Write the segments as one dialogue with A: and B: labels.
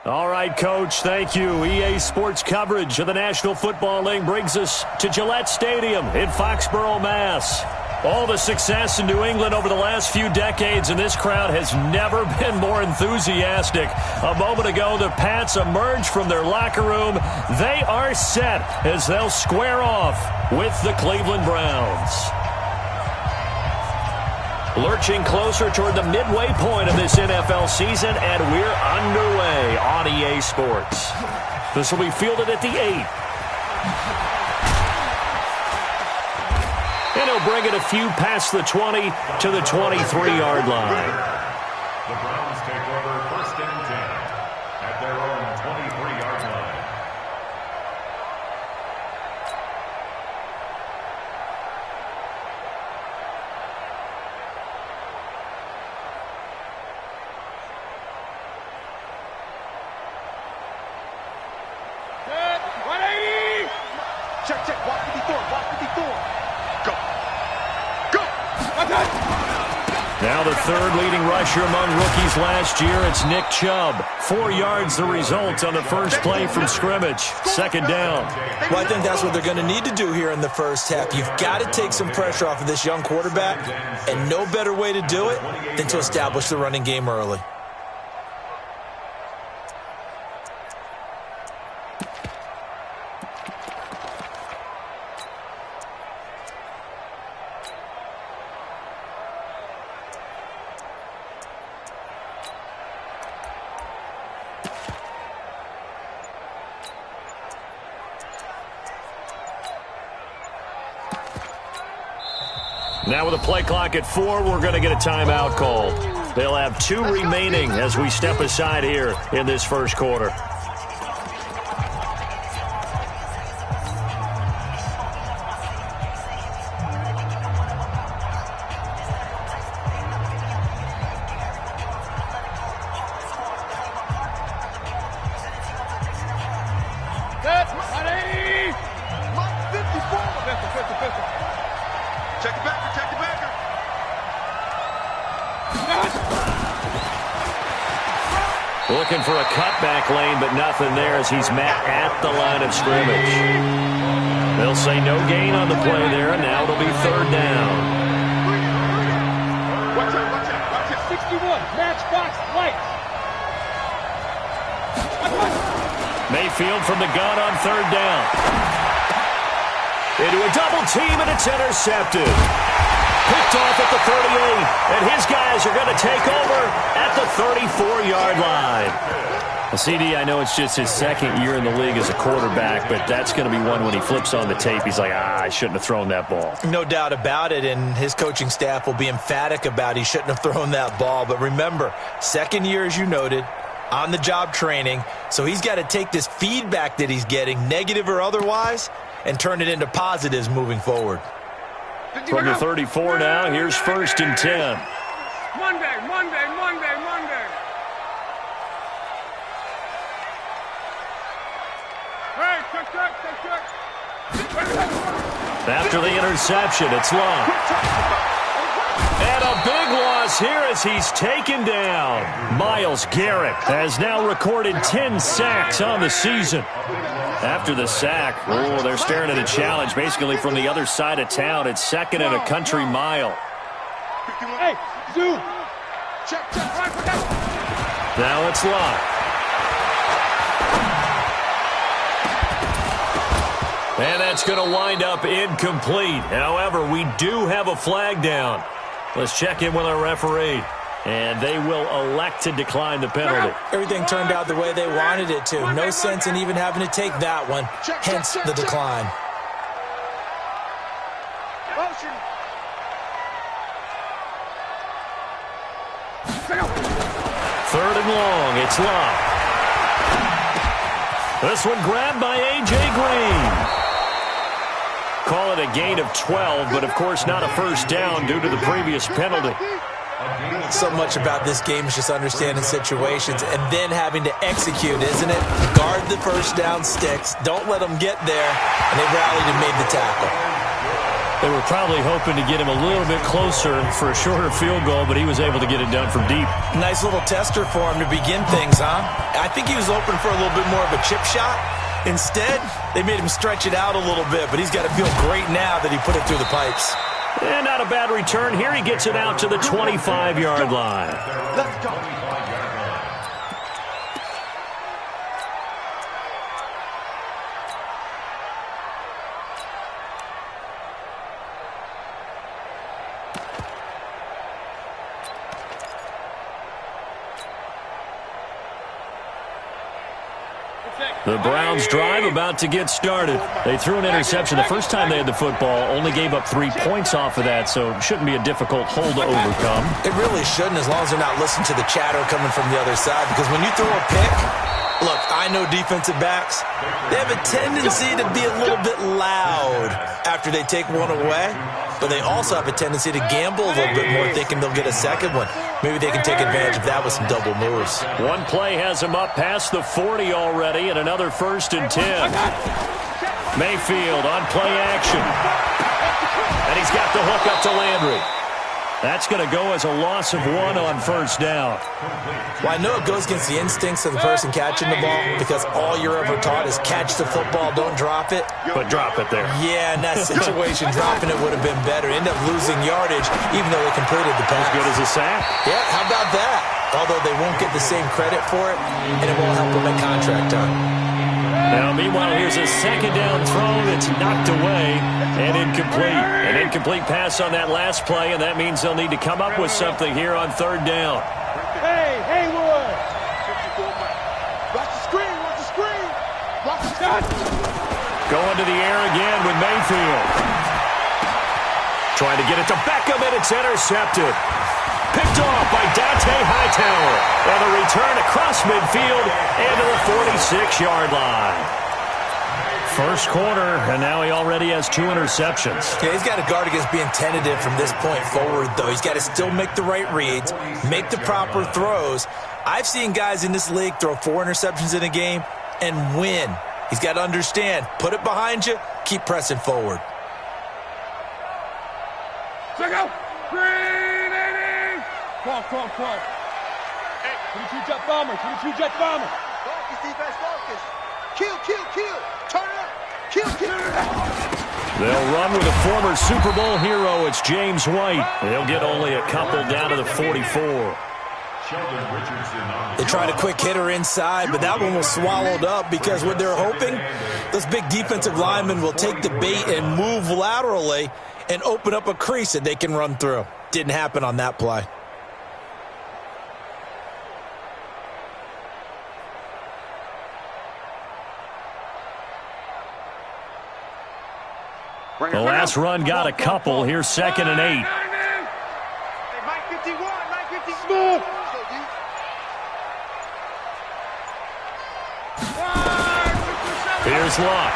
A: All right, Coach, thank you. EA Sports coverage of the National Football League brings us to Gillette Stadium in Foxborough, Mass. All the success in New England over the last few decades, and this crowd has never been more enthusiastic. A moment ago, the Pats emerged from their locker room. They are set as they'll square off with the Cleveland Browns. Lurching closer toward the midway point of this NFL season, and we're underway on EA Sports. This will be fielded at the 8. And he'll bring it a few past the 20 to the 23-yard line.
B: The Browns take over 1st and 10 at their own 23-yard line.
C: Good. 180. Check. Walk 54. Go.
A: Now the third leading rusher among rookies last year, it's Nick Chubb. 4 yards the result on the first play from scrimmage. 2nd down.
D: Well, I think that's what they're going to need to do here in the first half. You've got to take some pressure off of this young quarterback, and no better way to do it than to establish the running game early.
A: Now with a play clock at 4, we're going to get a timeout called. They'll have 2 remaining as we step aside here in this first quarter.
C: Good. 180. 54. Check the backer.
A: Looking for a cutback lane, but nothing there as he's met at the line of scrimmage. They'll say no gain on the play there, and now it'll be 3rd down.
C: Watch out. 61. Matchbox lights.
A: Mayfield from the gun on 3rd down. Into a double team, and it's intercepted. Picked off at the 38, and his guys are going to take over at the 34-yard line. Well, CD, I know it's just his 2nd year in the league as a quarterback, but that's going to be one when he flips on the tape, he's like, I shouldn't have thrown that ball.
D: No doubt about it, and his coaching staff will be emphatic about he shouldn't have thrown that ball. But remember, 2nd year, as you noted, on-the-job training, so he's got to take this feedback that he's getting, negative or otherwise, and turn it into positives moving forward.
A: From the 34 now, here's 1st and 10.
C: Monday. Hey, check.
A: After the interception, it's long. And a big loss here as he's taken down. Myles Garrett has now recorded 10 sacks on the season. After the sack, they're staring at a challenge basically from the other side of town. It's 2nd and a country mile.
C: Hey, Zoo. Check.
A: Now it's locked. And that's going to wind up incomplete. However, we do have a flag down. Let's check in with our referee. And they will elect to decline the penalty.
D: Everything turned out the way they wanted it to. No sense in even having to take that one, hence the decline.
A: Third and long, it's locked. This one grabbed by A.J. Green. Call it a gain of 12, but of course not a first down due to the previous penalty.
D: So much about this game is just understanding situations and then having to execute, isn't it? Guard the first down sticks. Don't let them get there. And they rallied and made the tackle.
A: They were probably hoping to get him a little bit closer for a shorter field goal, but he was able to get it done from deep.
D: Nice little tester for him to begin things, huh? I think he was open for a little bit more of a chip shot. Instead, they made him stretch it out a little bit, but he's got to feel great now that he put it through the pipes.
A: And not a bad return here. He gets it out to the 25-yard line.
C: Let's go.
A: The Browns drive about to get started. They threw an interception the first time they had the football, only gave up 3 points off of that, so it shouldn't be a difficult hole to overcome.
D: It really shouldn't, as long as they're not listening to the chatter coming from the other side, because when you throw a pick, look, I know defensive backs, they have a tendency to be a little bit loud after they take one away, but they also have a tendency to gamble a little bit more, thinking they'll get a second one. Maybe they can take advantage of that with some double moves.
A: One play has him up past the 40 already, and another 1st and 10. Mayfield on play action. And he's got the hook up to Landry. That's going to go as a loss of 1 on 1st down.
D: Well, I know it goes against the instincts of the person catching the ball, because all you're ever taught is catch the football, don't drop it.
A: But drop it there.
D: Yeah, in that situation, dropping it would have been better. End up losing yardage, even though they completed the pass.
A: As good as a sack.
D: Yeah, how about that? Although they won't get the same credit for it, and it won't help them at contract time.
A: Now, meanwhile, here's a 2nd down throw that's knocked away and incomplete. An incomplete pass on that last play, and that means they'll need to come up with something here on 3rd down.
C: Hey, Haywood! Watch the screen, watch the screen! Watch the shot!
A: Going to the air again with Mayfield. Trying to get it to Beckham, and it's intercepted. Picked off by Dante Hightower. And a return across midfield and to the 46-yard line. First quarter, and now he already has 2 interceptions.
D: Yeah, he's got to guard against being tentative from this point forward, though. He's got to still make the right reads, make the proper throws. I've seen guys in this league throw 4 interceptions in a game and win. He's got to understand, put it behind you, keep pressing forward.
C: Check out! Green 80! Call. Hey, 22 jet bomber, 22 jet bomber. Focus, defense, focus. Kill. Turn it up. Kill.
A: They'll run with a former Super Bowl hero. It's James White. They'll get only a couple down to the 44.
D: They tried a quick hitter inside, but that one was swallowed up because what they're hoping, those big defensive linemen will take the bait and move laterally and open up a crease that they can run through. Didn't happen on that play.
A: The last run got a couple. Here's 2nd and 8.
C: Hey, Mike 51, Mike 50. Smooth.
A: Here's Luck.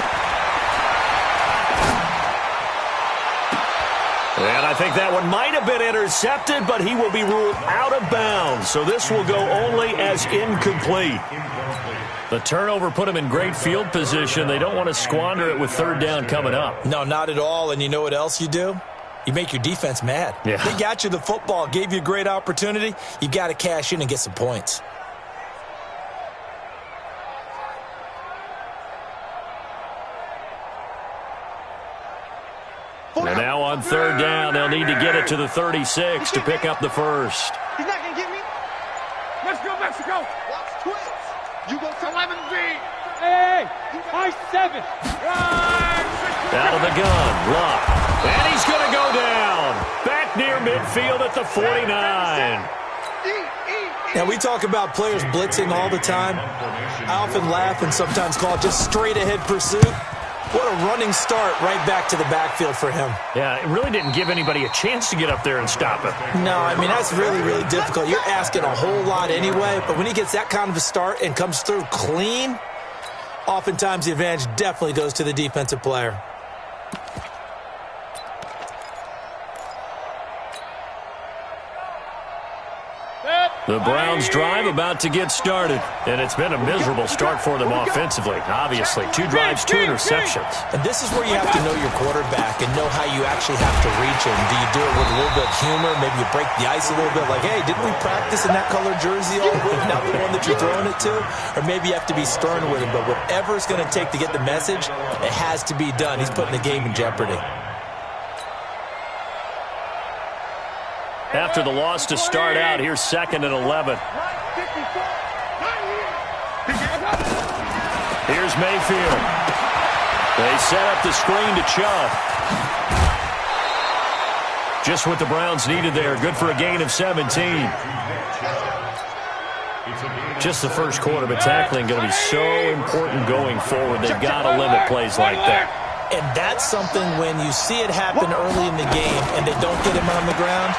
A: And I think that one might have been intercepted, but he will be ruled out of bounds. So this will go only as incomplete. The turnover put him in great field position. They don't want to squander it with 3rd down coming up.
D: No, not at all. And you know what else you do? You make your defense mad.
A: Yeah.
D: They got you the football, gave you a great opportunity. You got to cash in and get some points.
A: And now on 3rd down, they'll need to get it to the 36 to pick up the first.
C: He's not going to get me. Let's go, Mexico. Watch twins. You go to 11B. Hey, high 7.
A: Out of the gun, Luck. And he's going to go down. Back near midfield at the 49.
D: Now, we talk about players blitzing all the time. I often laugh and sometimes call it just straight-ahead pursuit. What a running start right back to the backfield for him.
A: Yeah, it really didn't give anybody a chance to get up there and stop him.
D: No, I mean, that's really, really difficult. You're asking a whole lot anyway, but when he gets that kind of a start and comes through clean, oftentimes the advantage definitely goes to the defensive player.
A: The Browns drive about to get started, and it's been a miserable start for them offensively. Obviously, 2 drives, 2 interceptions.
D: And this is where you have to know your quarterback and know how you actually have to reach him. Do you do it with a little bit of humor? Maybe you break the ice a little bit, like, hey, didn't we practice in that color jersey all week, not the one that you're throwing it to? Or maybe you have to be stern with him, but whatever it's going to take to get the message, it has to be done. He's putting the game in jeopardy.
A: After the loss to start out, here's 2nd and 11. Here's Mayfield. They set up the screen to Chubb. Just what the Browns needed there. Good for a gain of 17. Just the first quarter, but tackling going to be so important going forward. They've got to limit plays like that.
D: And that's something when you see it happen early in the game and they don't get him on the ground,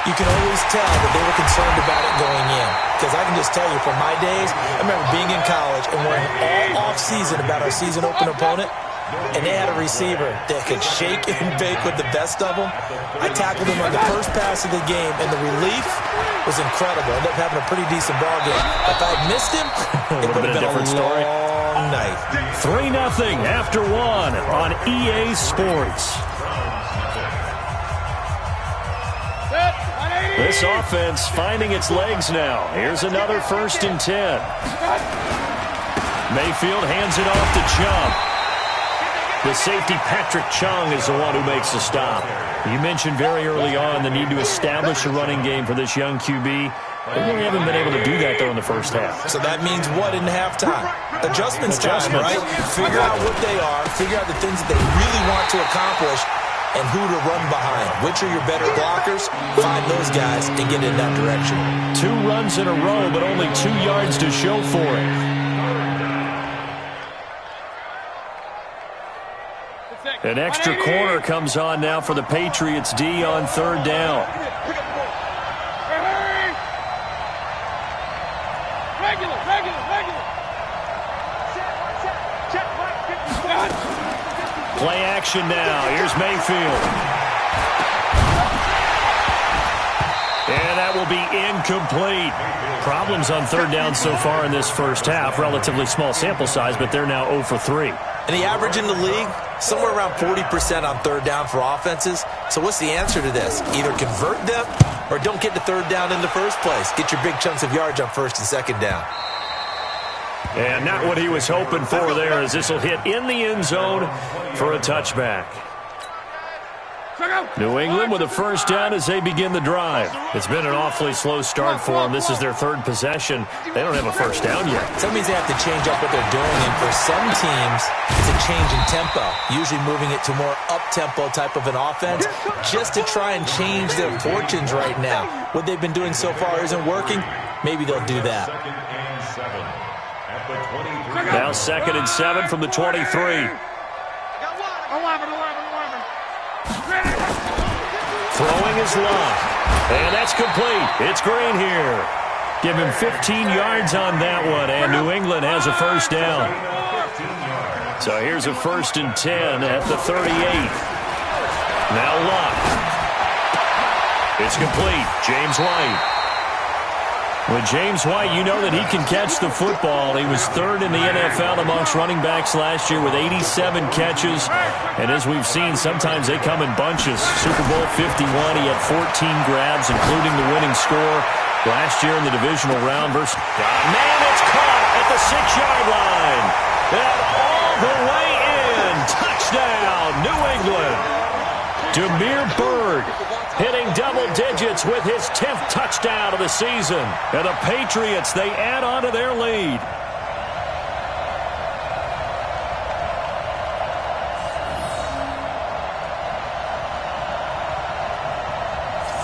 D: you can always tell that they were concerned about it going in. Because I can just tell you from my days, I remember being in college and worrying all off-season about our season open opponent, and they had a receiver that could shake and bake with the best of them. I tackled him on the first pass of the game, and the relief was incredible. I ended up having a pretty decent ball game. If I had missed him, it would have been a long night.
A: 3-0 after 1 on EA Sports. This offense finding its legs now. Here's another 1st and 10. Mayfield hands it off to Chubb. The safety, Patrick Chung, is the one who makes the stop. You mentioned very early on the need to establish a running game for this young QB. They really haven't been able to do that, though, in the first half.
D: So that means what in halftime? Adjustments time, right? Figure out what they are. Figure out the things that they really want to accomplish and who to run behind. Which are your better blockers? Find those guys and get in that direction.
A: 2 runs in a row, but only 2 yards to show for it. An extra corner comes on now for the Patriots D on 3rd down. Play action now. Here's Mayfield. And that will be incomplete. Problems on 3rd down so far in this first half. Relatively small sample size, but they're now 0 for 3.
D: And the average in the league, somewhere around 40% on 3rd down for offenses. So what's the answer to this? Either convert them or don't get to 3rd down in the first place. Get your big chunks of yards on 1st and 2nd down.
A: And not what he was hoping for there, as this will hit in the end zone for a touchback. New England with a 1st down as they begin the drive. It's been an awfully slow start for them. This is their 3rd possession. They don't have a 1st down yet.
D: So that means they have to change up what they're doing, and for some teams, it's a change in tempo, usually moving it to more up-tempo type of an offense just to try and change their fortunes right now. What they've been doing so far isn't working. Maybe they'll do that.
A: Now 2nd and 7 from the 23. Throwing is Love. And that's complete. It's Green here. Give him 15 yards on that one, and New England has a 1st down. So here's a 1st and 10 at the 38. Now Love. It's complete. James White. With James White, you know that he can catch the football. He was 3rd in the NFL amongst running backs last year with 87 catches. And as we've seen, sometimes they come in bunches. Super Bowl 51, he had 14 grabs, including the winning score last year in the divisional round versus... Man, it's caught at the 6-yard line. And all the way in. Touchdown, New England. Damiere Byrd hitting double digits with his 10th touchdown of the season. And the Patriots, they add on to their lead.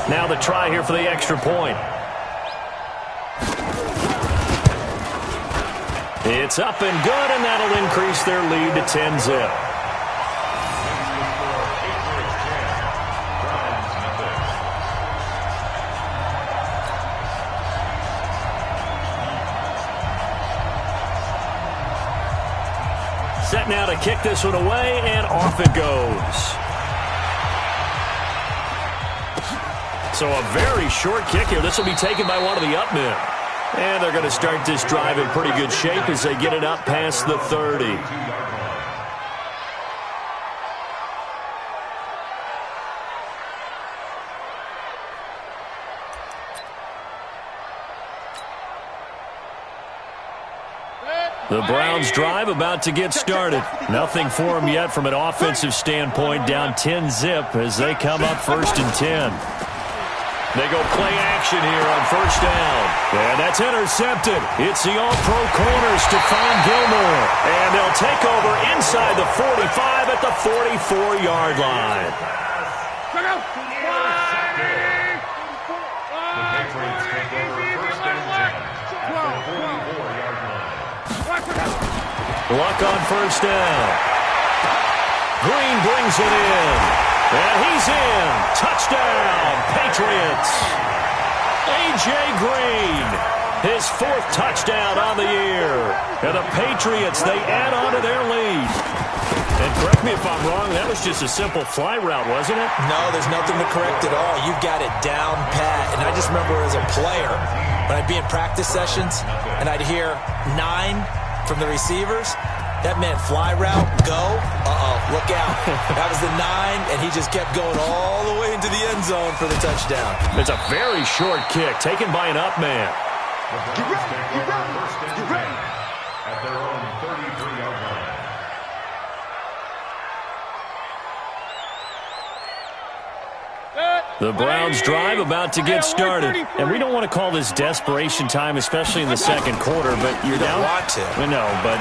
A: Now the try here for the extra point. It's up and good, and that'll increase their lead to 10-zip. Set now to kick this one away, and off it goes. So a very short kick here. This will be taken by one of the up men. And they're going to start this drive in pretty good shape as they get it up past the 30. The Browns drive about to get started. Nothing for them yet from an offensive standpoint. Down 10-zip as they come up 1st and 10. They go play action here on 1st down. And that's intercepted. It's the all-pro corner, Stephon Gilmore. And they'll take over inside the 45 at the 44-yard line.
B: The Patriots take over 1st and 10 at the 44-yard line.
A: Luck on 1st down. Green brings it in. And he's in. Touchdown, Patriots. A.J. Green, his 4th touchdown on the year. And the Patriots, they add on to their lead. And correct me if I'm wrong, that was just a simple fly route, wasn't it?
D: No, there's nothing to correct at all. You've got it down pat. And I just remember as a player, when I'd be in practice sessions, and I'd hear 9 from the receivers, that meant fly route, go, look out. That was the 9, and he just kept going all the way into the end zone for the touchdown.
A: It's a very short kick taken by an up man.
B: The Browns take over 1st and 10 at their own 33-yard line.
A: The Browns drive about to get started. And we don't want to call this desperation time, especially in the 2nd quarter, but you're down.
D: You don't want to.
A: No, but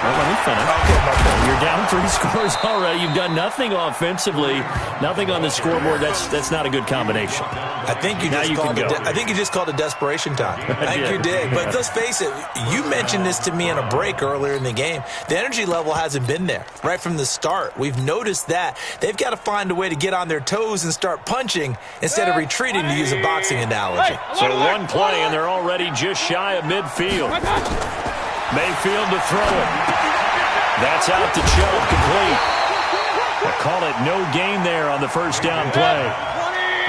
A: let me finish. Okay, you're down 3 scores already. You've done nothing offensively, nothing on the scoreboard. That's not a good combination.
D: I think you just called it desperation time. I think you did. But let's face it, you mentioned this to me in a break earlier in the game. The energy level hasn't been there right from the start. We've noticed that. They've got to find a way to get on their toes and start punching instead of retreating, to use a boxing analogy.
A: So one play, and they're already just shy of midfield. Mayfield to throw it. That's out to Chubb, complete. They'll call it no gain there on the 1st down play.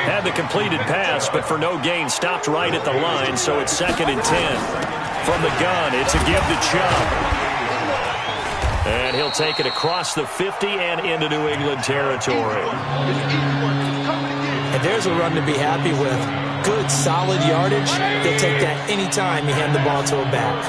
A: Had the completed pass, but for no gain, stopped right at the line, so it's 2nd and 10. From the gun, it's a give to Chubb. And he'll take it across the 50 and into New England territory.
D: And there's a run to be happy with. Good, solid yardage. He'll take that anytime you hand the ball to a back.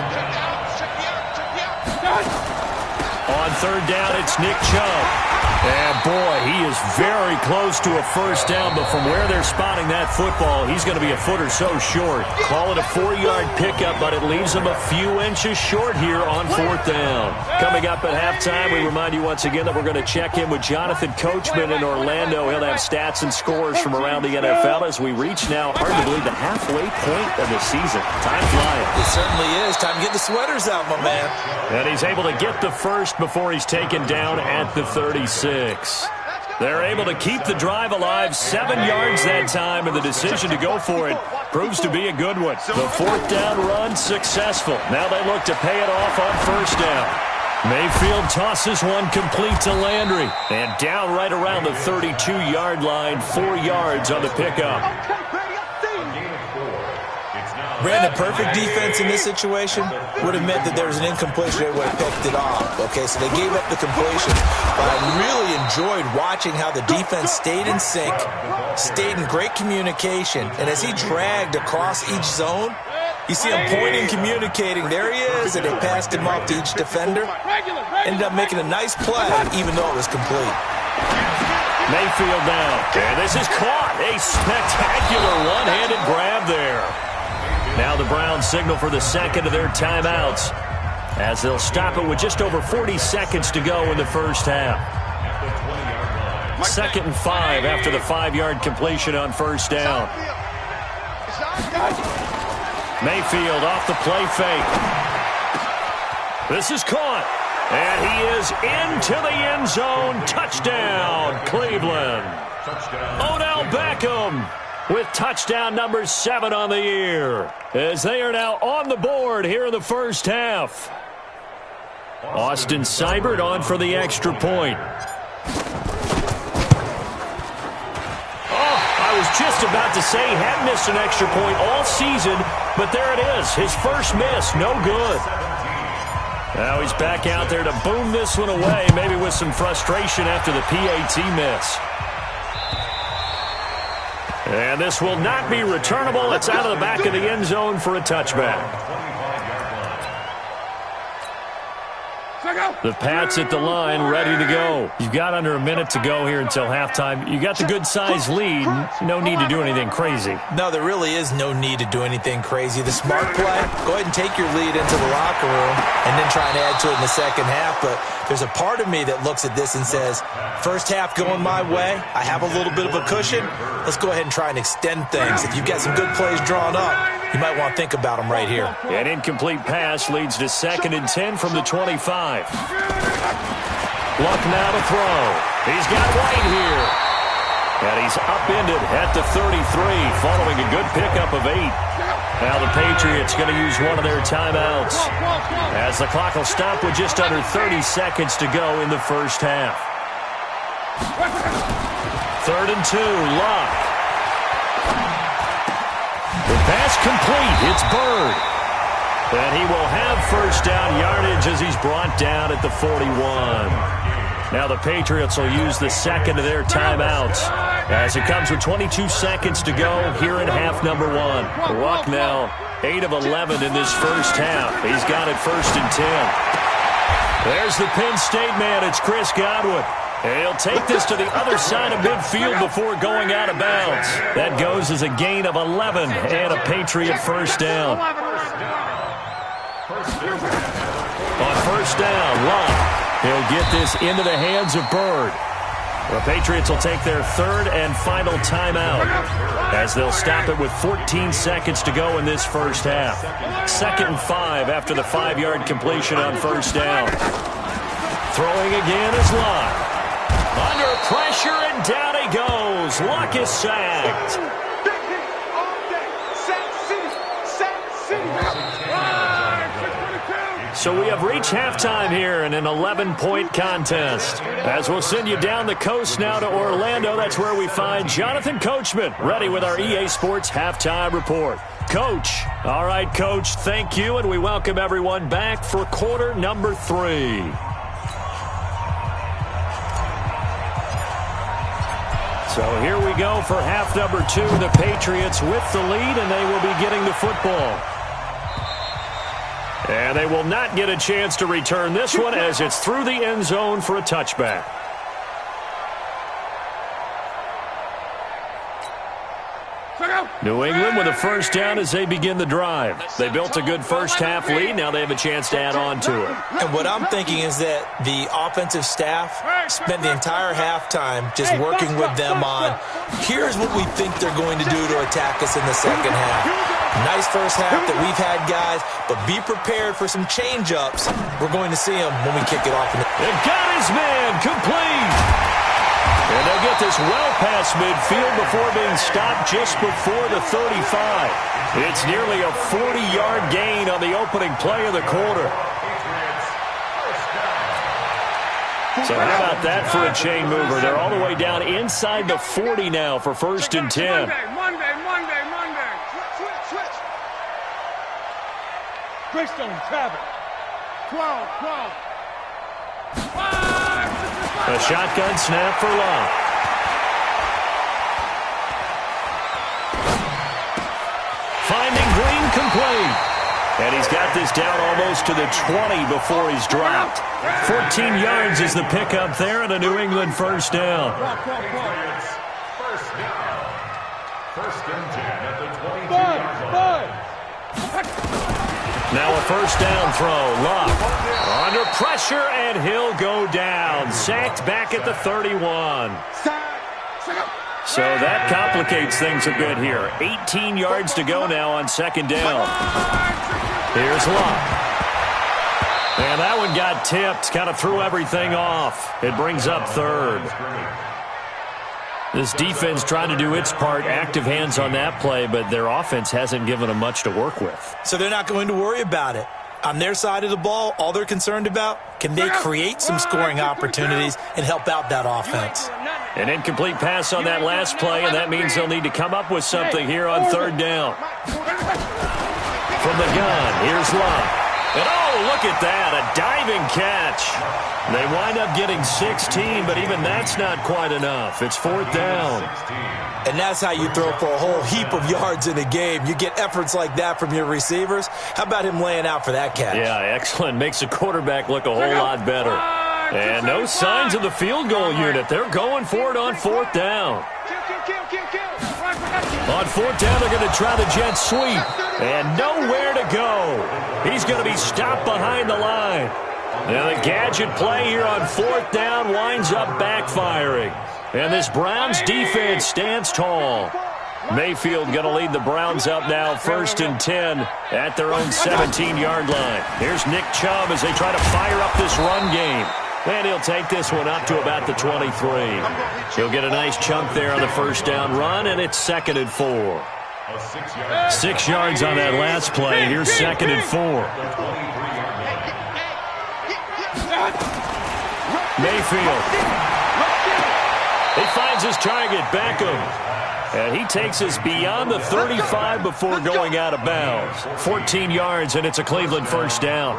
A: On 3rd down, it's Nick Chubb. And, boy, he is very close to a 1st down, but from where they're spotting that football, he's going to be a foot or so short. Call it a 4-yard pickup, but it leaves him a few inches short here on 4th down. Coming up at halftime, we remind you once again that we're going to check in with Jonathan Coachman in Orlando. He'll have stats and scores from around the NFL as we reach now, hard to believe, the halfway point of the season. Time flying.
D: It certainly is. Time to get the sweaters out, my man.
A: And he's able to get the first before he's taken down at the 36. They're able to keep the drive alive, 7 yards that time, and the decision to go for it proves to be a good one. The 4th down run successful. Now they look to pay it off on 1st down. Mayfield tosses one complete to Landry, and down right around the 32-yard line, 4 yards on the pickup.
D: Brandon, perfect defense in this situation would have meant that there was an incompletion. They would have picked it off. Okay, so they gave up the completion. But I really enjoyed watching how the defense stayed in sync, stayed in great communication. And as he dragged across each zone, you see him pointing, communicating. There he is, and they passed him off to each defender. Ended up making a nice play, even though it was complete.
A: Mayfield down. And this is caught. A spectacular one-handed grab there. Now the Browns signal for the 2nd of their timeouts as they'll stop it with just over 40 seconds to go in the 1st half. 2nd and 5 after the 5-yard completion on 1st down. Mayfield off the play fake. This is caught. And he is into the end zone. Touchdown, Cleveland. Odell Beckham with touchdown number 7 on the year, as they are now on the board here in the 1st half. Austin Seibert on for the extra point. Oh, I was just about to say he hadn't missed an extra point all season, but there it is. His first miss, no good. Now he's back out there to boom this one away, maybe with some frustration after the PAT miss. And this will not be returnable. It's out of the back of the end zone for a touchback. The Pats at the line, ready to go. You've got under a minute to go here until halftime. You got the good-sized lead. No need to do anything crazy.
D: No, there really is no need to do anything crazy. The smart play, go ahead and take your lead into the locker room and then try and add to it in the second half. But there's a part of me that looks at this and says, first half going my way, I have a little bit of a cushion. Let's go ahead and try and extend things. If you've got some good plays drawn up, you might want to think about them right here.
A: An incomplete pass leads to 2nd and 10 from the 25. Luck now to throw. He's got White here. And he's upended at the 33 following a good pickup of 8. Now the Patriots going to use one of their timeouts as the clock will stop with just under 30 seconds to go in the first half. 3rd and 2, Luck. The pass complete. It's Bird. And he will have first down yardage as he's brought down at the 41. Now the Patriots will use the second of their timeouts as it comes with 22 seconds to go here in half number 1. Luck now 8 of 11 in this first half. He's got it 1st and 10. There's the Penn State man. It's Chris Godwin. He'll take this to the other side of midfield before going out of bounds. That goes as a gain of 11 and a Patriot first down. On first down, Luck. He'll get this into the hands of Bird. The Patriots will take their 3rd and final timeout as they'll stop it with 14 seconds to go in this first half. 2nd and 5 after the 5-yard completion on first down. Throwing again is Luck. Under pressure, and down he goes. Luck is sacked. So we have reached halftime here in an 11-point contest. As we'll send you down the coast now to Orlando, that's where we find Jonathan Coachman, ready with our EA Sports Halftime Report. Coach. All right, Coach, thank you, and we welcome everyone back for quarter number 3. So here we go for half number 2. The Patriots with the lead, and they will be getting the football. And they will not get a chance to return this one as it's through the end zone for a touchback. New England with a first down as they begin the drive. They built a good first-half lead. Now they have a chance to add on to it.
D: And what I'm thinking is that the offensive staff spent the entire halftime just working with them on, here's what we think they're going to do to attack us in the second half. Nice first half that we've had, guys, but be prepared for some change-ups. We're going to see them when we kick it off.
A: They've got his man complete. And they'll get this well past midfield before being stopped just before the 35. It's nearly a 40-yard gain on the opening play of the quarter. So how about that for a chain mover? They're all the way down inside the 40 now for 1st and 10.
C: Monday. Greystone, Travis. 12.
A: A shotgun snap for Luck. Finding Green complete. And he's got this down almost to the 20 before he's dropped. 14 yards is the pickup there and a New England first down.
B: First and 10 at the 22-yard line.
A: Now a first down throw. Luck under pressure, and he'll go down. Sacked back at the 31. So that complicates things a bit here. 18 yards to go now on 2nd down. Here's Luck. And that one got tipped. Kind of threw everything off. It brings up 3rd. This defense trying to do its part, active hands on that play, but their offense hasn't given them much to work with.
D: So they're not going to worry about it. On their side of the ball, all they're concerned about, can they create some scoring opportunities and help out that offense?
A: An incomplete pass on that last play, and that means they'll need to come up with something here on third down. From the gun, here's Love. And oh, look at that, a diving catch. They wind up getting 16, but even that's not quite enough. It's fourth down.
D: And that's how you throw for a whole heap of yards in a game. You get efforts like that from your receivers. How about him laying out for that catch?
A: Yeah, excellent. Makes the quarterback look a whole lot better. And no signs of the field goal unit. They're going for it on fourth down. On fourth down, they're going to try the jet sweep. And nowhere to go. He's going to be stopped behind the line. And the gadget play here on fourth down winds up backfiring. And this Browns defense stands tall. Mayfield going to lead the Browns up now, 1st and 10 at their own 17-yard line. Here's Nick Chubb as they try to fire up this run game. And he'll take this one up to about the 23. He'll get a nice chunk there on the first down run, and it's 2nd and 4. 6 yards on that last play. Here's 2nd and 4. Mayfield. He finds his target, Beckham. And he takes us beyond the 35 before going out of bounds. 14 yards, and it's a Cleveland first down.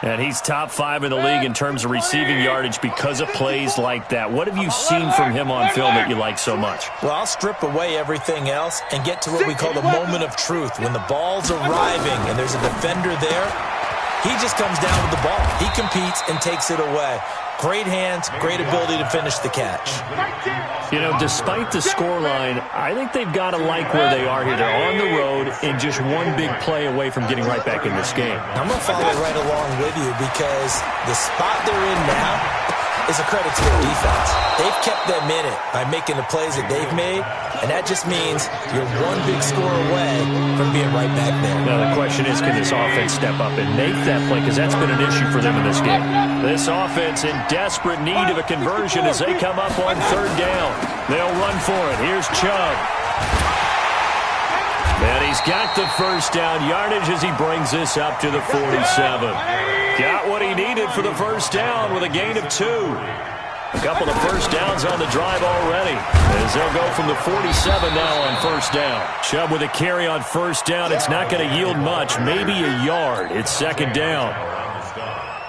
A: And he's top 5 in the league in terms of receiving yardage because of plays like that. What have you seen from him on film that you like so much?
D: Well, I'll strip away everything else and get to what we call the moment of truth. When the ball's arriving and there's a defender there, he just comes down with the ball. He competes and takes it away. Great hands, great ability to finish the catch.
A: You know, despite the scoreline, I think they've got to like where they are here. They're on the road and just one big play away from getting right back in this game.
D: I'm going to follow right along with you because the spot they're in now is a credit to their defense. They've kept them in it by making the plays that they've made, and that just means you're one big score away from being right back there.
A: Now, the question is, can this offense step up and make that play? Because that's been an issue for them in this game. This offense in desperate need of a conversion as they come up on third down. They'll run for it. Here's Chubb. And he's got the first down yardage as he brings this up to the 47. Got what he needed for the first down with a gain of 2. A couple of first downs on the drive already as they'll go from the 47 now on first down. Chubb with a carry on first down. It's not going to yield much, maybe a yard. It's 2nd down.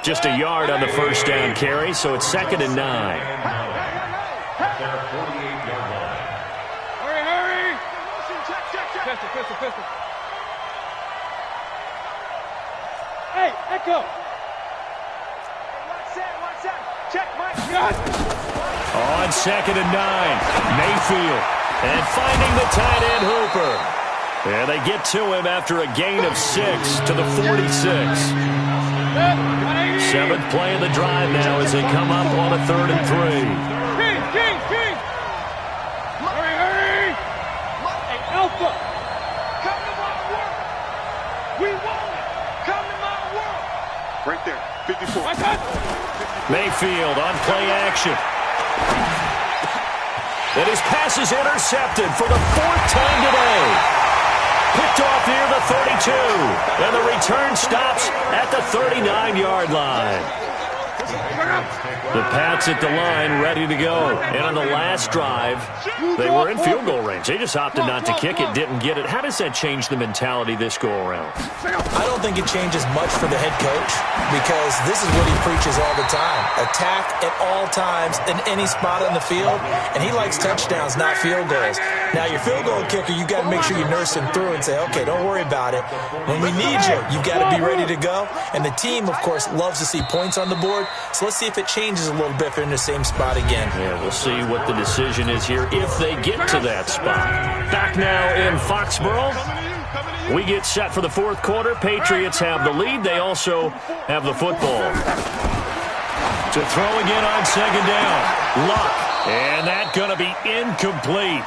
A: Just a yard on the first down carry, so it's 2nd and 9.
C: Hurry! Pistol. Hey, Echo! Watch that. Check, Mike.
A: On 2nd and 9, Mayfield. And finding the tight end Hooper. And they get to him after a gain of 6 to the 46. 7th play of the drive now as they come up on a 3rd and 3.
C: King! Hurry! Hey, Alpha! Come to my world! We want it! Come to my world! Right there, 54.
A: Mayfield on play action. And his pass is intercepted for the 4th time today. Picked off near the 32. And the return stops at the 39-yard line. The Pats at the line, ready to go. And on the last drive, they were in field goal range. They just opted not to kick it, didn't get it. How does that change the mentality this go-around?
D: I don't think it changes much for the head coach because this is what he preaches all the time. Attack at all times in any spot on the field, and he likes touchdowns, not field goals. Now, your field goal kicker, you got to make sure you nurse him through and say, okay, don't worry about it. When we need you, you've got to be ready to go. And the team, of course, loves to see points on the board. So let's see if it changes a little bit if they're in the same spot again.
A: Yeah, we'll see what the decision is here if they get to that spot. Back now in Foxborough. We get set for the 4th quarter. Patriots have the lead. They also have the football. To throw again on 2nd down. Luck. And that's going to be incomplete.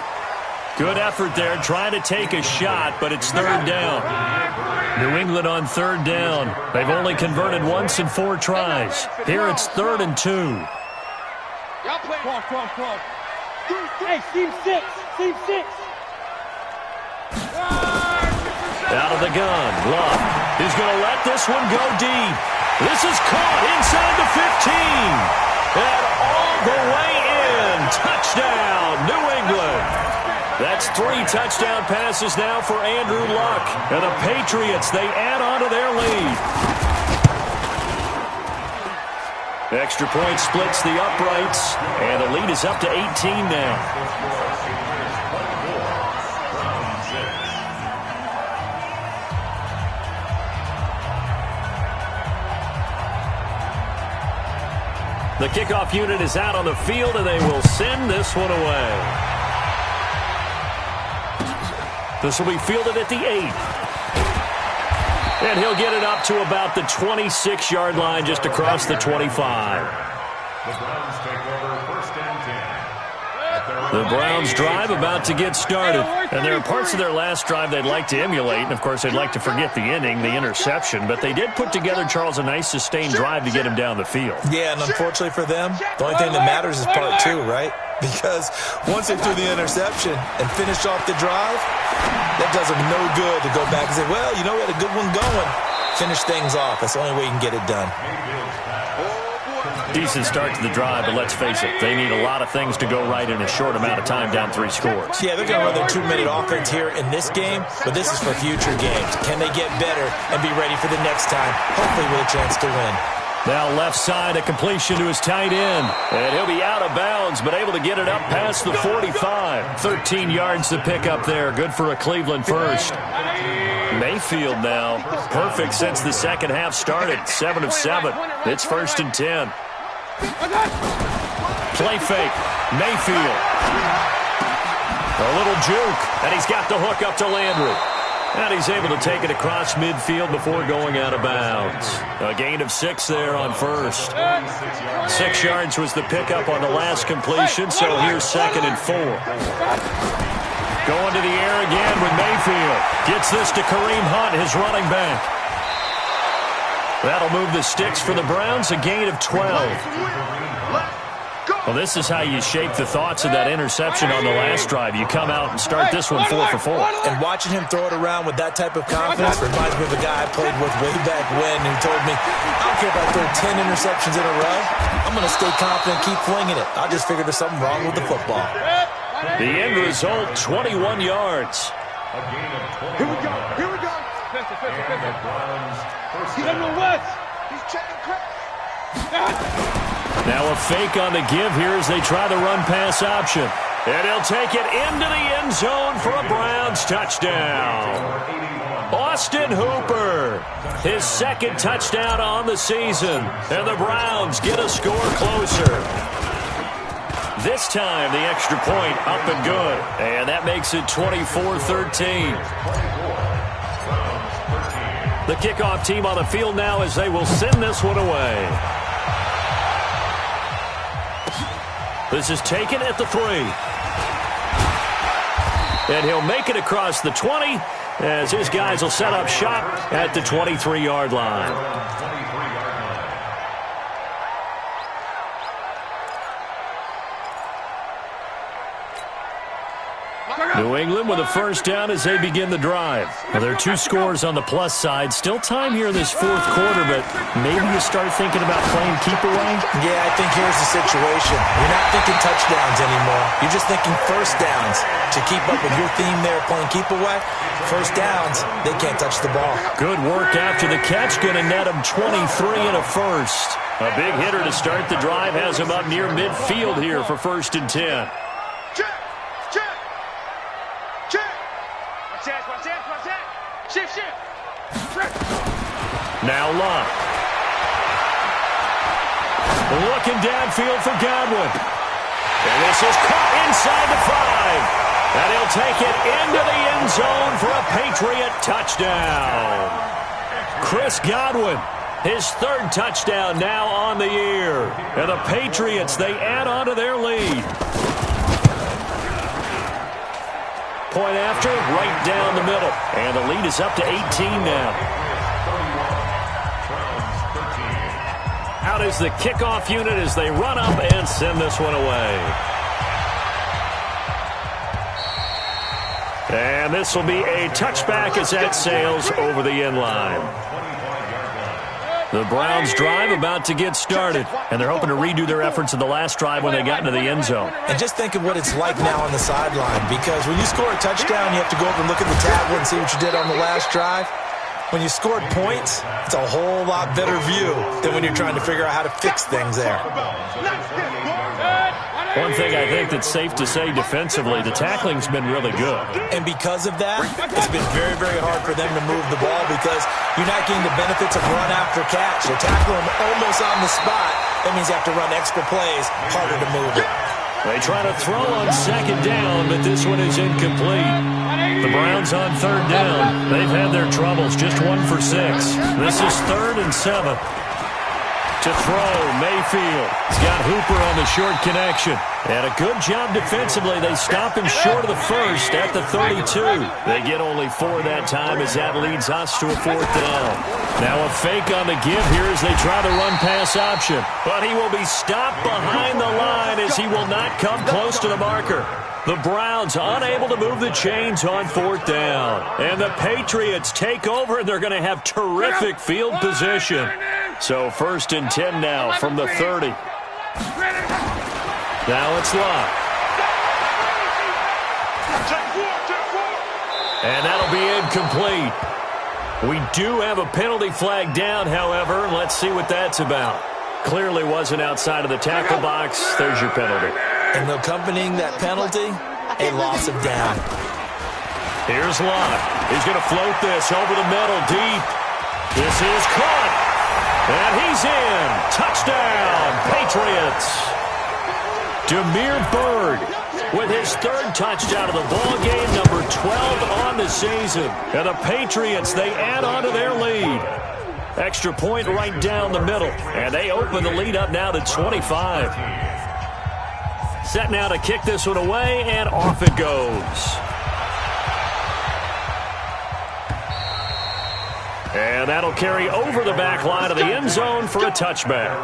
A: Good effort there trying to take a shot, but it's 3rd down. New England on 3rd down. They've only converted once in 4 tries. Here it's 3rd and 2.
C: Y'all play. Cross. Hey, Team 6.
A: Out of the gun. Luck is going to let this one go deep. This is caught inside the 15. And all the way touchdown, New England. That's 3 touchdown passes now for Andrew Luck. And the Patriots, they add on to their lead. Extra point splits the uprights, and the lead is up to 18 now. The kickoff unit is out on the field, and they will send this one away. This will be fielded at the 8. And he'll get it up to about the 26-yard line, just across the 25.
B: The Browns take over first and 10.
A: The Browns drive about to get started. And there are parts of their last drive they'd like to emulate. And, of course, they'd like to forget the ending, the interception. But they did put together, Charles, a nice sustained drive to get him down the field.
D: Yeah, and unfortunately for them, the only thing that matters is part 2, right? Because once they threw the interception and finished off the drive, that does them no good to go back and say, well, you know, we had a good one going. Finish things off. That's the only way you can get it done.
A: Decent start to the drive, but let's face it, they need a lot of things to go right in a short amount of time, down 3 scores.
D: Yeah, they're going to run their 2-minute offense here in this game, but this is for future games. Can they get better and be ready for the next time, hopefully with a chance to win?
A: Now left side, a completion to his tight end. And he'll be out of bounds, but able to get it up past the 45. 13 yards to pick up there. Good for a Cleveland first. Mayfield now, perfect since the second half started. 7 of 7. It's 1st and 10. Play fake. Mayfield. A little juke, and he's got the hook up to Landry. And he's able to take it across midfield before going out of bounds. A gain of 6 there on first. 6 yards was the pickup on the last completion, so here's 2nd and 4. Going to the air again with Mayfield. Gets this to Kareem Hunt, his running back. That'll move the sticks for the Browns, a gain of 12. Well, this is how you shape the thoughts of that interception on the last drive. You come out and start this one 4 for 4.
D: And watching him throw it around with that type of confidence reminds me of a guy I played with way back when who told me, I don't care if I throw 10 interceptions in a row. I'm going to stay confident, keep flinging it. I just figured there's something wrong with the football.
A: The end result, 21 yards.
B: A gain of 20.
C: Here we go. Here we go.
B: And the Browns first
C: He's
B: down.
C: on the west. He's checking crack.
A: Now a fake on the give here as they try the run-pass option. And he'll take it into the end zone for a Browns touchdown. Austin Hooper, his 2nd touchdown on the season. And the Browns get a score closer. This time the extra point up and good. And that makes it 24-13. The kickoff team on the field now as they will send this one away. This is taken at the 3. And he'll make it across the 20 as his guys will set up shop at the 23-yard line. New England with a first down as they begin the drive. Well, there are 2 scores on the plus side. Still time here in this 4th quarter, but maybe you start thinking about playing keep away?
D: Yeah, I think here's the situation. You're not thinking touchdowns anymore. You're just thinking first downs. To keep up with your theme there, playing keep away, first downs, they can't touch the ball.
A: Good work after the catch. Going to net him 23 and a first. A big hitter to start the drive has him up near midfield here for 1st and 10. Now Luck. Looking downfield for Godwin. And this is caught inside the 5. And he'll take it into the end zone for a Patriot touchdown. Chris Godwin, his 3rd touchdown now on the year. And the Patriots, they add on to their lead. Point after, right down the middle. And the lead is up to 18 now. Out is the kickoff unit as they run up and send this one away. And this will be a touchback as that sails over the end line. The Browns drive about to get started, and they're hoping to redo their efforts in the last drive when they got into the end zone.
D: And just think of what it's like now on the sideline, because when you score a touchdown, you have to go over and look at the tablet and see what you did on the last drive. When you scored points, it's a whole lot better view than when you're trying to figure out how to fix things there.
A: One thing I think that's safe to say defensively, the tackling's been really good.
D: And because of that, it's been very, very hard for them to move the ball because you're not getting the benefits of run after catch. They're tackling them almost on the spot. That means you have to run extra plays, harder to move it.
A: They try to throw on second down, but this one is incomplete. The Browns on third down. They've had their troubles, just 1 for 6. This is 3rd and 7. To throw, Mayfield. He's got Hooper on the short connection. And a good job defensively. They stop him short of the first at the 32. They get only 4 that time as that leads us to a 4th down. Now a fake on the give here as they try the run-pass option. But he will be stopped behind the line as he will not come close to the marker. The Browns unable to move the chains on 4th down. And the Patriots take over, and they're going to have terrific field position. So 1st and 10 now from the 30. Now it's Locke. And that'll be incomplete. We do have a penalty flag down, however. Let's see what that's about. Clearly wasn't outside of the tackle box. There's your penalty.
D: And accompanying that penalty, a loss of down.
A: Here's Locke. He's going to float this over the middle deep. This is caught. And he's in. Touchdown, Patriots. Demir Bird with his 3rd touchdown of the ball game, number 12 on the season. And the Patriots, they add on to their lead. Extra point right down the middle. And they open the lead up now to 25. Set now to kick this one away, and off it goes. And that'll carry over the back line of the end zone for a touchback.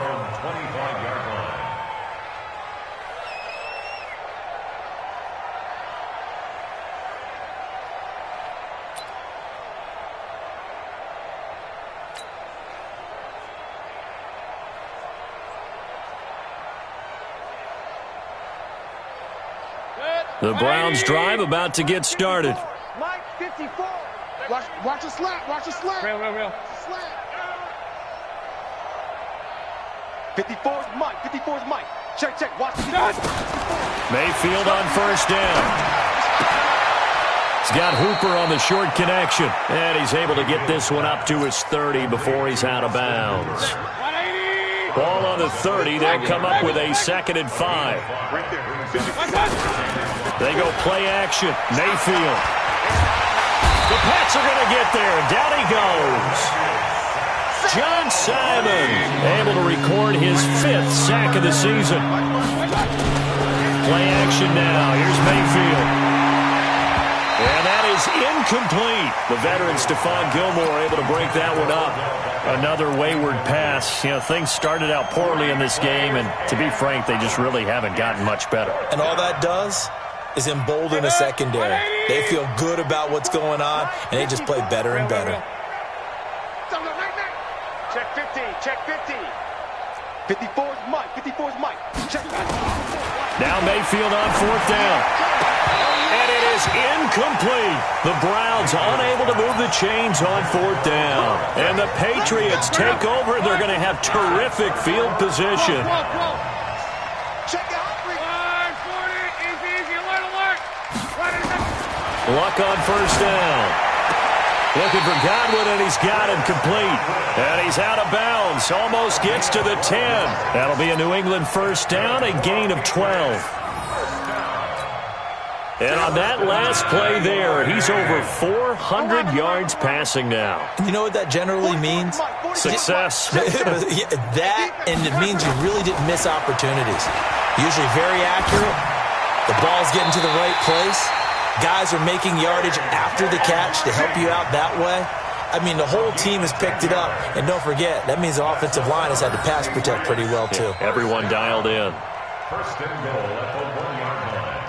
A: The Browns drive about to get started.
C: Mike, 54. Watch a slap. Watch a slap. Real. Slap. 54's Mike. 54's Mike. Check. Watch the
A: Mayfield on 1st down. He's got Hooper on the short connection. And he's able to get this one up to his 30 before he's out of bounds. Ball on the 30. They'll come up with a 2nd and 5. They go play action. Mayfield. The Pats are going to get there. Down he goes. John Simon able to record his 5th sack of the season. Play action now. Here's Mayfield. And that is incomplete. The veteran Stephon Gilmore able to break that one up. Another wayward pass. You know, things started out poorly in this game, and to be frank, they just really haven't gotten much better.
D: And all that does is embolden a secondary. They feel good about what's going on, and they just play better and better.
C: Check 50. 54's Mike. Check.
A: Now Mayfield on 4th down. And it is incomplete. The Browns unable to move the chains on 4th down. And the Patriots take over. They're going to have terrific field position.
C: Check out.
A: Luck on 1st down. Looking for Godwin, and he's got him complete. And he's out of bounds. Almost gets to the 10. That'll be a New England 1st down, a gain of 12. And on that last play there, he's over 400 yards passing now.
D: You know what that generally means?
A: Success.
D: That, and it means you really didn't miss opportunities. Usually very accurate. The ball's getting to the right place. Guys are making yardage after the catch to help you out that way. I mean, the whole team has picked it up. And don't forget, that means the offensive line has had to pass protect pretty well, too.
A: Everyone dialed in.
B: 1st and goal at the 1-yard line.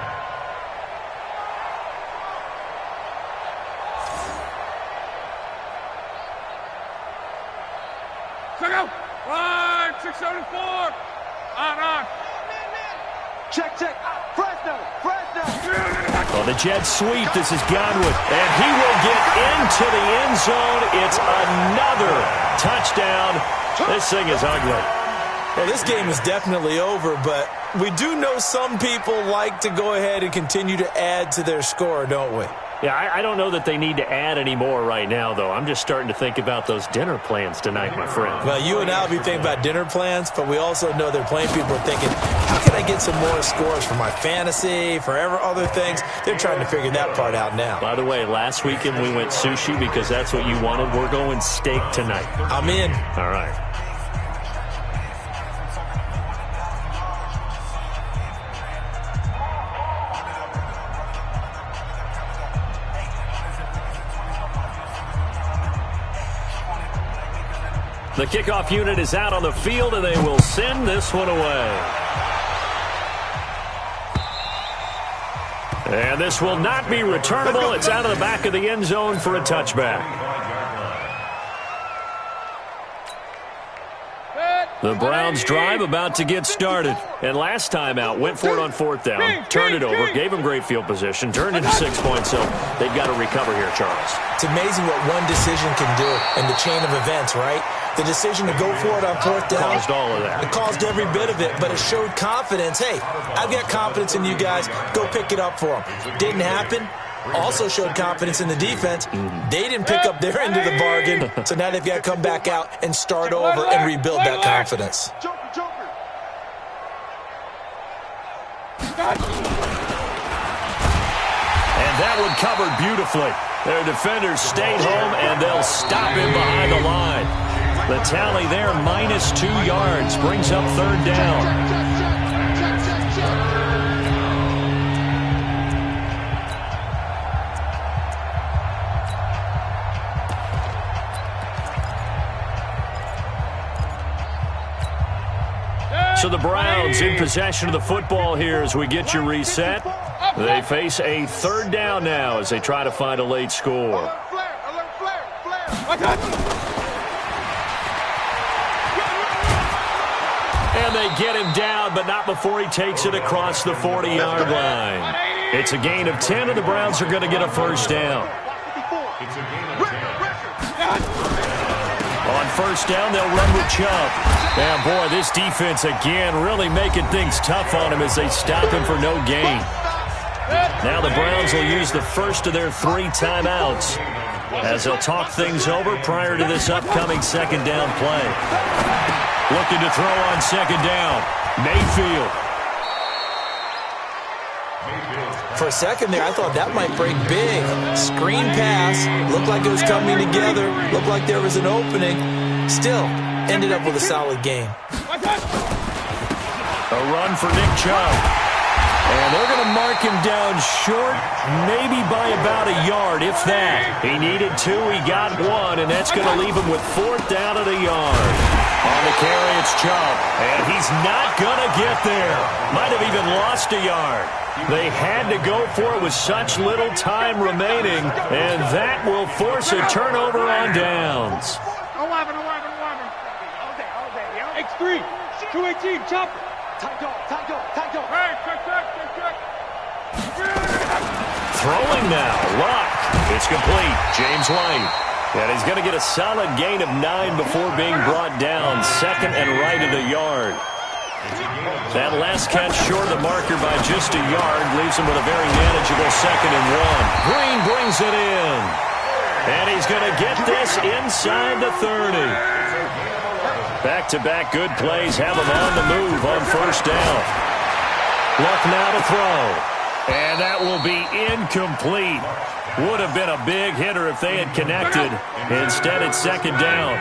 C: Check 74. On. Check. Fresno.
A: On the jet sweep, this is Godwin. And he will get into the end zone. It's another touchdown. This thing is ugly.
D: Well, this game is definitely over, but we do know some people like to go ahead and continue to add to their score, don't we?
A: Yeah, I don't know that they need to add any more right now, though. I'm just starting to think about those dinner plans tonight, my friend.
D: Well, you and I will be thinking about dinner plans, but we also know there are plenty of people are thinking, how can I get some more scores for my fantasy, for other things? They're trying to figure that part out now.
A: By the way, last weekend we went sushi because that's what you wanted. We're going steak tonight.
D: I'm in.
A: All right. The kickoff unit is out on the field, and they will send this one away. And this will not be returnable. It's out of the back of the end zone for a touchback. The Browns drive about to get started. And last time out, went for it on fourth down, turned it over, gave them great field position, turned into 6 points, so they've got to recover here, Charles.
D: It's amazing what one decision can do in the chain of events, right? The decision to go for it on fourth down
A: caused all of that.
D: It caused every bit of it, but it showed confidence. Hey, I've got confidence in you guys. Go pick it up for them. Didn't happen. Also showed confidence in the defense. They didn't pick up their end of the bargain, so now they've got to come back out and start over and rebuild that confidence.
A: And that one covered beautifully. Their defenders stayed home, and they'll stop him behind the line. The tally there, -2 yards, brings up third down. So the Browns in possession of the football here as we get you reset. They face a third down now as they try to find a late score. And they get him down, but not before he takes it across the 40-yard line. It's a gain of 10, and the Browns are going to get a first down. On first down, they'll run with Chubb. And, boy, this defense, again, really making things tough on him as they stop him for no gain. Now the Browns will use the first of their 3 timeouts as they'll talk things over prior to this upcoming second down play. Looking to throw on second down. Mayfield.
D: For a second there, I thought that might break big. Screen pass. Looked like it was coming together. Looked like there was an opening. Still, ended up with a solid game.
A: A run for Nick Chubb. And they're going to mark him down short, maybe by about a yard, if that. He needed 2, he got 1, and that's going to leave him with 4th down at a yard. On the carry, it's Chubb, and he's not going to get there. Might have even lost a yard. They had to go for it with such little time remaining, and that will force a turnover on downs.
C: 11. X3, 218, chop. Tight go.
A: Throwing now, Luck. It's complete. James White. And he's going to get a solid gain of 9 before being brought down. 2nd and right of the yard. That last catch short of the marker by just a yard leaves him with a very manageable 2nd and 1. Green brings it in. And he's going to get this inside the 30. Back-to-back good plays have him on the move on first down. Luck now to throw. And that will be incomplete. Would have been a big hitter if they had connected. Instead, it's second down.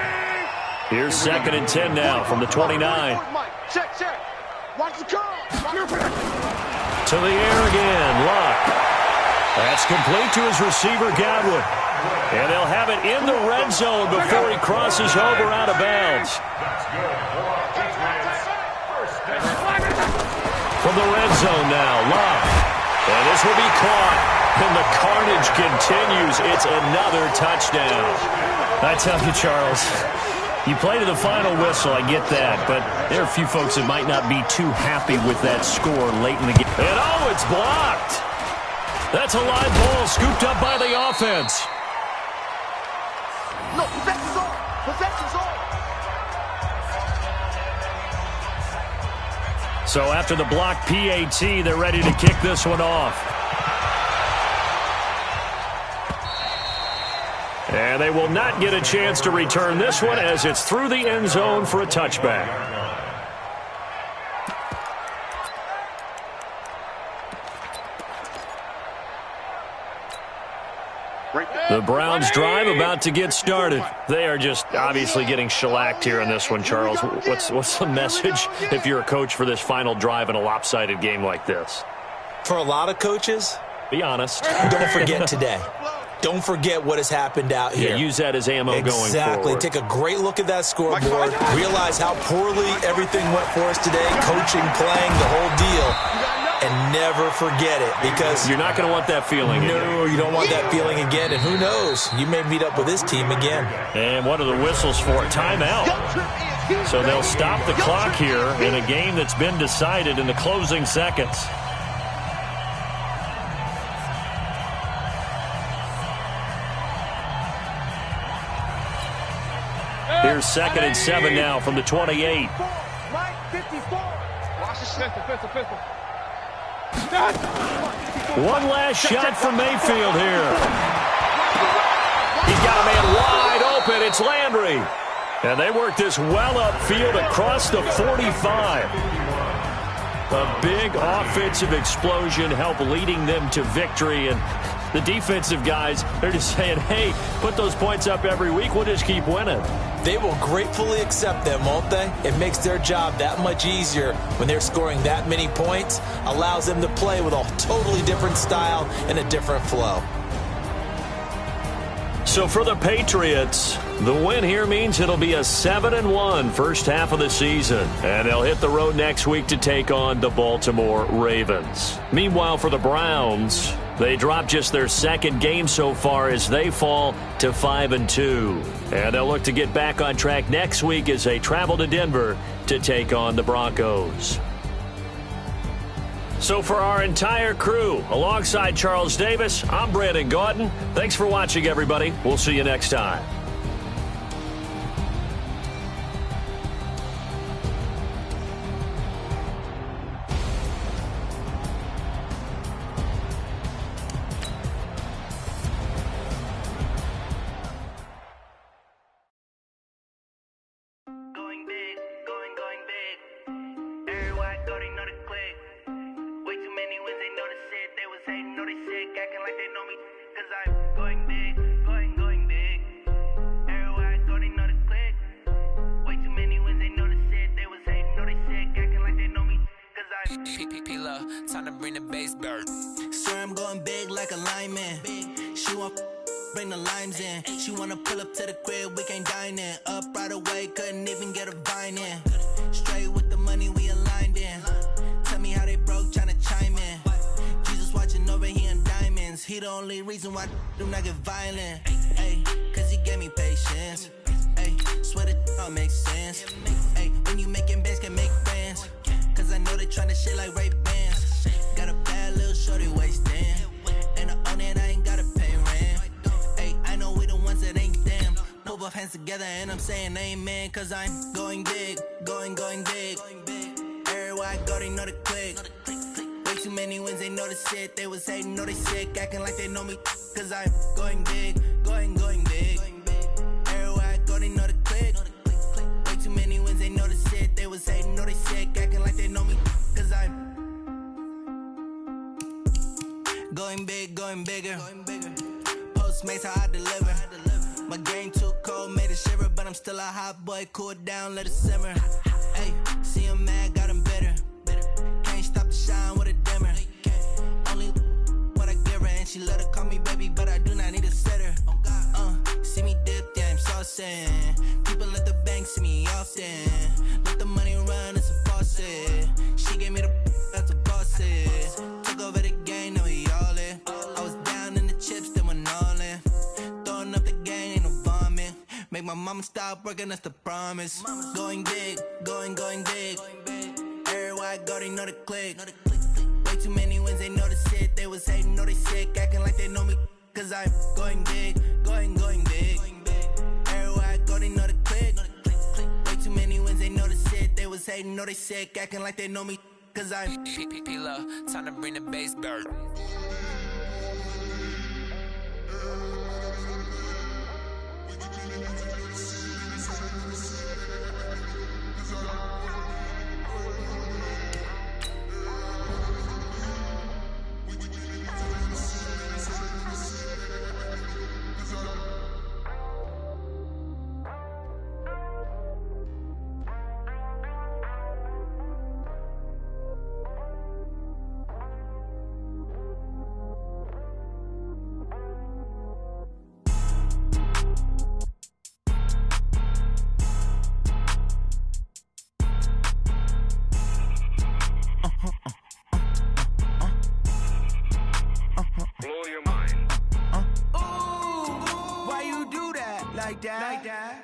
A: Here's 2nd and 10 now from the 29.
C: Check. Watch the curl.
A: To the air again, Luck. That's complete to his receiver, Godwin. And they'll have it in the red zone before he crosses over out of bounds. From the red zone now, Luck. And this will be caught. And the carnage continues. It's another touchdown. I tell you, Charles, You play to the final whistle, I get that, but there are a few folks that might not be too happy with that score late in the game. And oh, it's blocked. That's a live ball scooped up by the offense.
C: No, possession's on. Possession's on.
A: So after the blocked PAT, they're ready to kick this one off. And they will not get a chance to return this one as it's through the end zone for a touchback. The Browns drive about to get started. They are just obviously getting shellacked here in this one, Charles. What's the message if you're a coach for this final drive in a lopsided game like this?
D: For a lot of coaches,
A: be honest.
D: Don't forget today. Don't forget what has happened out here.
A: Yeah, use that as ammo going forward.
D: Exactly. Take a great look at that scoreboard. Realize how poorly everything went for us today. Coaching, playing, the whole deal. And never forget it, because
A: you're not going to want that feeling again.
D: No, you don't want that feeling again. And who knows? You may meet up with this team again.
A: And what are the whistles for? Timeout. So they'll stop the clock here in a game that's been decided in the closing seconds. Here's 2nd and 7 now from the 28.
C: Mike 54. Watch the pistol.
A: One last shot from Mayfield here. He's got a man wide open. It's Landry. And they work this well upfield across the 45. A big offensive explosion helped leading them to victory. And the defensive guys, they're just saying, hey, put those points up every week. We'll just keep winning.
D: They will gratefully accept them, won't they? It makes their job that much easier when they're scoring that many points. Allows them to play with a totally different style and a different flow.
A: So for the Patriots, the win here means it'll be a 7-1 first half of the season. And they'll hit the road next week to take on the Baltimore Ravens. Meanwhile, for the Browns, they dropped just their second game so far as they fall to 5-2. And they'll look to get back on track next week as they travel to Denver to take on the Broncos. So for our entire crew, alongside Charles Davis, I'm Brandon Gaudin. Thanks for watching, everybody. We'll see you next time.
E: Time to bring the bass bird. Swear I'm going big like a lineman. She want bring the limes in. She wanna pull up to the crib, we can't dine in. Up right away, couldn't even get a vine in. Straight with the money we aligned in. Tell me how they broke, tryna chime in. Jesus watching over here in diamonds. He the only reason why do not get violent. Ay, cause he gave me patience. Ay, swear that all makes sense. Ay, when you making bands can make friends. Cause I know they tryna shit like Ray-Bans. Got a bad little shorty wasting. And I own it, I ain't gotta pay rent. Ay, I know we the ones that ain't them. Put both hands together and I'm saying amen. Cause I'm going big, going big. Everywhere I go, they know the click. Way too many wins, they know the shit. They was hating, know they sick, acting like they know me. Cause I'm going big, going big. Everywhere I go, they know the click. Way too many wins, they know the shit. They was hating, know they sick, acting like they know me. Cause I'm going big, going bigger. Postmates how I deliver. My game too cold, made it shiver. But I'm still a hot boy, cool it down, let it simmer. Hey, see him mad, got him bitter. Can't stop the shine with a dimmer. Only what I give her, and she let her call me baby, but I do not need a sitter. See me dip, yeah, I'm saucing. People at the bank see me often. Let the money run, it's a faucet. She gave me the that's a faucet. Took over the game, now we all in. I was down in the chips, then went all in. Throwing up the game, ain't no vomit. Make my mama stop stop working, that's the promise. Going big, going big. Everywhere I go, they know the click. Way too many wins, they know the shit. They was hating, know they sick, acting like they know me. Cause I'm going big, going big. Everywhere I go, they know the click. Way too many wins, they know the shit. They was hating, know they sick, acting like they know me. Cause I'm P-P-P-Love, time to bring the bass back.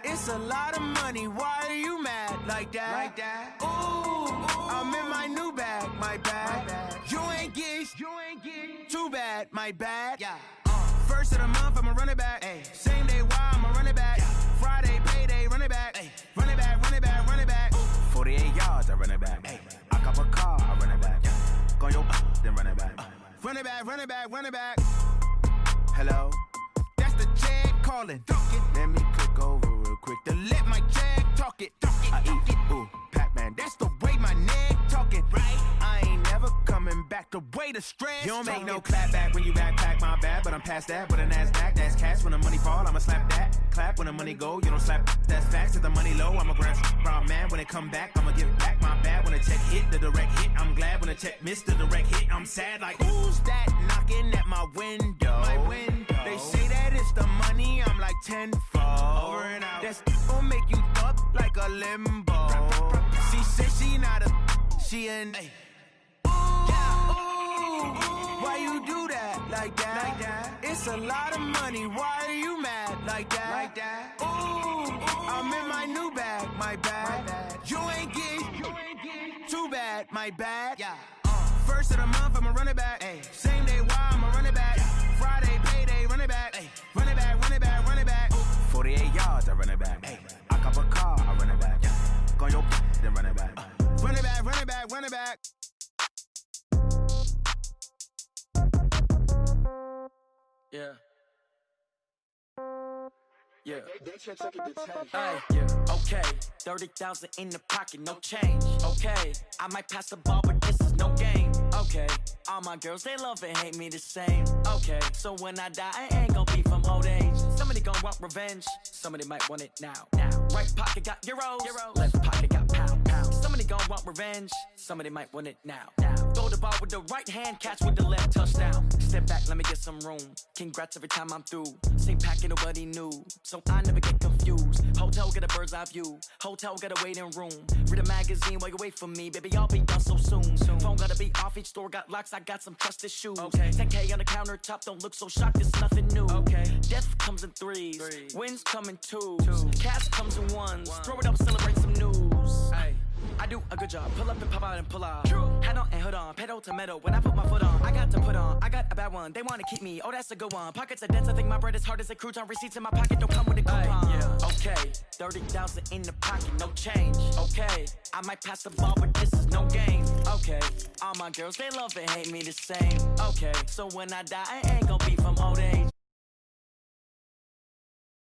E: It's a lot of money, why are you mad like that? Ooh, I'm in my new bag, my bad. You ain't get too bad, my bad. First of the month, I'ma run it back. Same day, why I'ma run it back. Friday, payday, run it back. Run it back, run it back, run it back. 48 yards, I run it back. I cop a car, I run it back. Go yo, then run it back. Run it back, run it back, run it back. Hello? That's the jag calling. Let me click over real quick to let my jag talk it. I eat it, ooh, Pac-Man. That's the way my neck talking. Right? I ain't never coming back the way the stress. You don't make no clap back when you backpack, my bad. But I'm past that with a NASDAQ. That's cash when the money fall, I'ma slap that. Clap when the money go, you don't slap. That's facts. If the money low, I'ma grab brown man. When it come back, I'ma give back my bad. When the check hit, the direct hit, I'm glad. When the check missed the direct hit, I'm sad. Like, who's that knocking at my window? My window. They say that it's the money, I'm like tenfold. Over and out. That's gon' make you up like a limbo. She said she not a, she an. Ooh, why you do that like that? It's a lot of money, why are you mad like that? Ooh, I'm in my new bag, my bad. You ain't get too bad, my bad. First of the month, I'ma run it back. Same day, why I'ma run it back. Friday, payday, run it back. Run it back, run it back, run it back. 48 yards, I run it back. I cop a car, I run it back. Go yo, then run it back. Run it back, run it back, run it back. Yeah. Yeah. Hey, yeah. Okay, 30,000 in the pocket, no change. Okay, I might pass the ball, but this is no game. Okay, all my girls, they love and hate me the same. Okay, so when I die, I ain't gon' be from old age. Somebody gon' want revenge, somebody might want it now. Right pocket got euros, left pocket got pound. Somebody gon' want revenge, somebody might want it now. Throw the ball with the right hand, catch with the left, touchdown. Step back, let me get some room. Congrats every time I'm through. Same packet, nobody knew, so I never get confused. Hotel get a bird's eye view, hotel get a waiting room. Read a magazine while you wait for me, baby, I'll be done so soon. Phone gotta be off, each store got locks, I got some trusted shoes. 10K on the countertop, don't look so shocked, it's nothing new. Death comes in threes, wins come in twos. Cash comes in ones, throw it up, celebrate some news. I do a good job, pull up and pop out and pull out. Head on and hood on, pedal to metal. When I put my foot on, I got to put on. I got a bad one, they wanna keep me, oh that's a good one. Pockets are dense, I think my bread is hard as a crouton. Receipts in my pocket don't come with a coupon. Okay, 30,000 in the pocket, no change. Okay, I might pass the ball, but this is no game. Okay, all my girls, they love and hate me the same. Okay, so when I die, I ain't gon' be from old age.